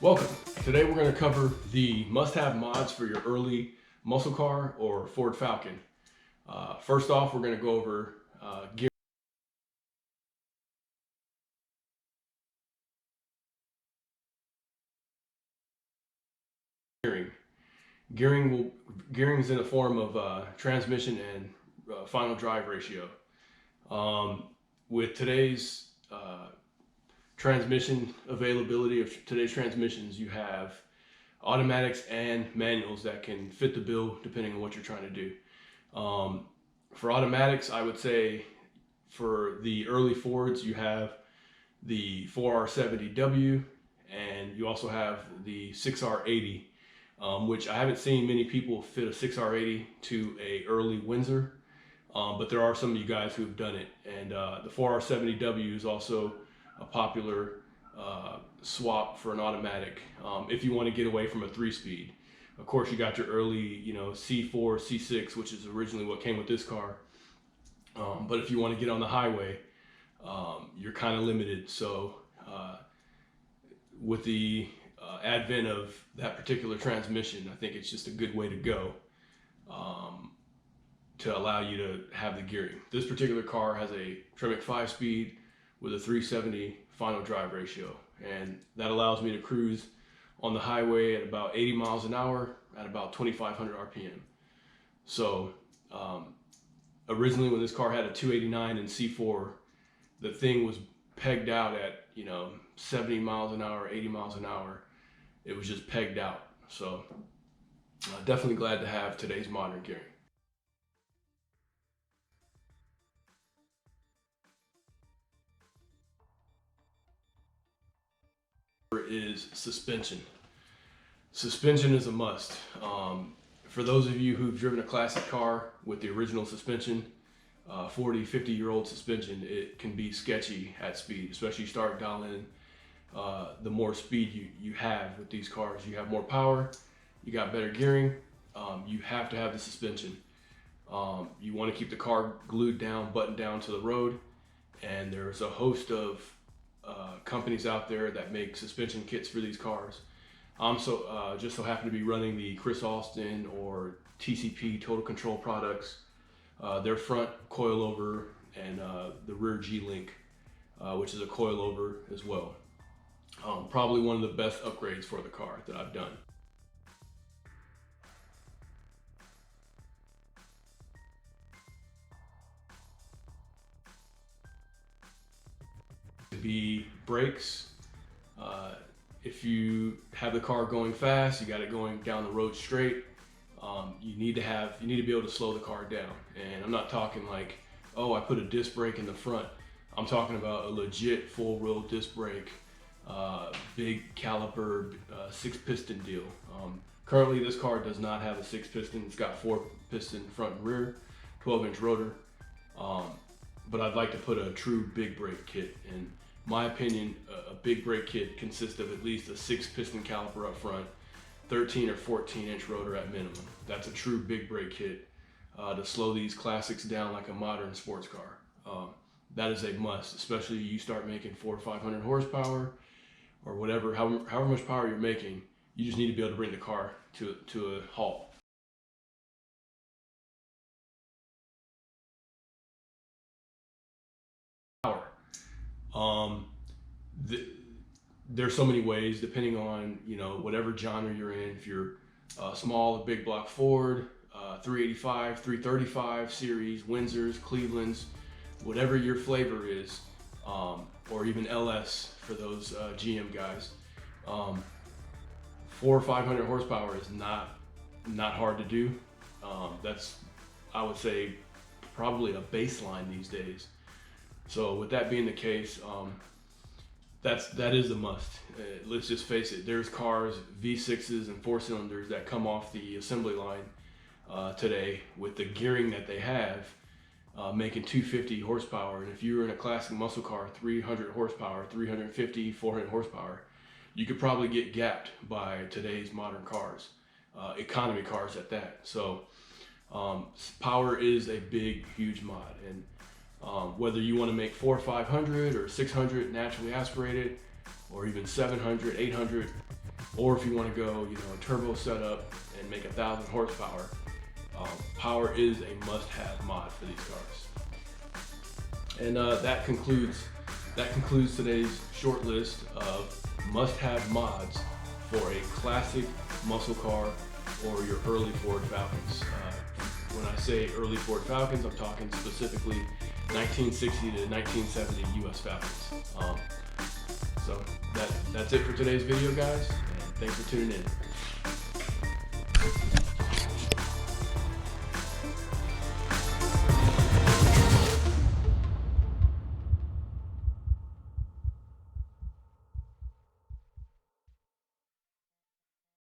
Welcome. Today we're going to cover the must-have mods for your early muscle car or Ford Falcon. First off, we're going to go over gearing. Gearing is in the form of transmission and final drive ratio. With today's transmission availability of today's transmissions, you have automatics and manuals that can fit the bill depending on what you're trying to do. For automatics, I would say for the early Fords, you have the 4R70W and you also have the 6R80, which I haven't seen many people fit a 6R80 to a early Windsor, but there are some of you guys who have done it. And the 4R70W is also a popular swap for an automatic if you want to get away from a 3-speed. Of course, you got your early, C4, C6, which is originally what came with this car. But if you want to get on the highway, you're kind of limited. So with the advent of that particular transmission, I think it's just a good way to go to allow you to have the gearing. This particular car has a Tremec 5-speed with a 370 final drive ratio, and that allows me to cruise on the highway at about 80 miles an hour at about 2,500 RPM. So originally when this car had a 289 and C4, the thing was pegged out at 70 miles an hour, 80 miles an hour. It was just pegged out. So definitely glad to have today's modern gearing. Is suspension. Suspension is a must. For those of you who've driven a classic car with the original suspension, 40, 50-year-old suspension, it can be sketchy at speed, especially you start dialing the more speed you have with these cars. You have more power, you got better gearing, you have to have the suspension. You want to keep the car glued down, buttoned down to the road, and there's a host of companies out there that make suspension kits for these cars. I'm just so happen to be running the Chris Austin or TCP Total Control products, their front coilover and the rear G-Link, which is a coilover as well. Probably one of the best upgrades for the car that I've done. Be brakes. If you have the car going fast, you got it going down the road straight, you need to be able to slow the car down. And I'm not talking like, oh, I put a disc brake in the front. I'm talking about a legit full roll disc brake, big caliper, 6-piston deal. Currently this car does not have a 6-piston. It's got 4-piston front and rear, 12-inch rotor. But I'd like to put a true big brake kit. In my opinion, a big brake kit consists of at least a 6-piston caliper up front, 13 or 14-inch rotor at minimum. That's a true big brake kit to slow these classics down like a modern sports car. That is a must, especially you start making 400 or 500 horsepower or whatever, however much power you're making. You just need to be able to bring the car to a halt. There's so many ways depending on whatever genre you're in. If you're small, big block Ford, 385, 335 series, Windsors, Clevelands, whatever your flavor is, or even LS for those GM guys. 400 or 500 horsepower is not hard to do. That's, I would say, probably a baseline these days. So with that being the case, that is a must. Let's just face it, there's cars, V6s and 4-cylinders that come off the assembly line today with the gearing that they have, making 250 horsepower. And if you were in a classic muscle car, 300 horsepower, 350, 400 horsepower, you could probably get gapped by today's modern cars, economy cars at that. So power is a big, huge mod. And whether you want to make 400 or 500 or 600 naturally aspirated, or even 700, 800, or if you want to go, you know, a turbo setup and make 1,000 horsepower, power is a must-have mod for these cars. And that concludes today's short list of must-have mods for a classic muscle car or your early Ford Falcons. When I say early Ford Falcons, I'm talking specifically 1960 to 1970 US Falcons. So that's it for today's video, guys, and thanks for tuning in.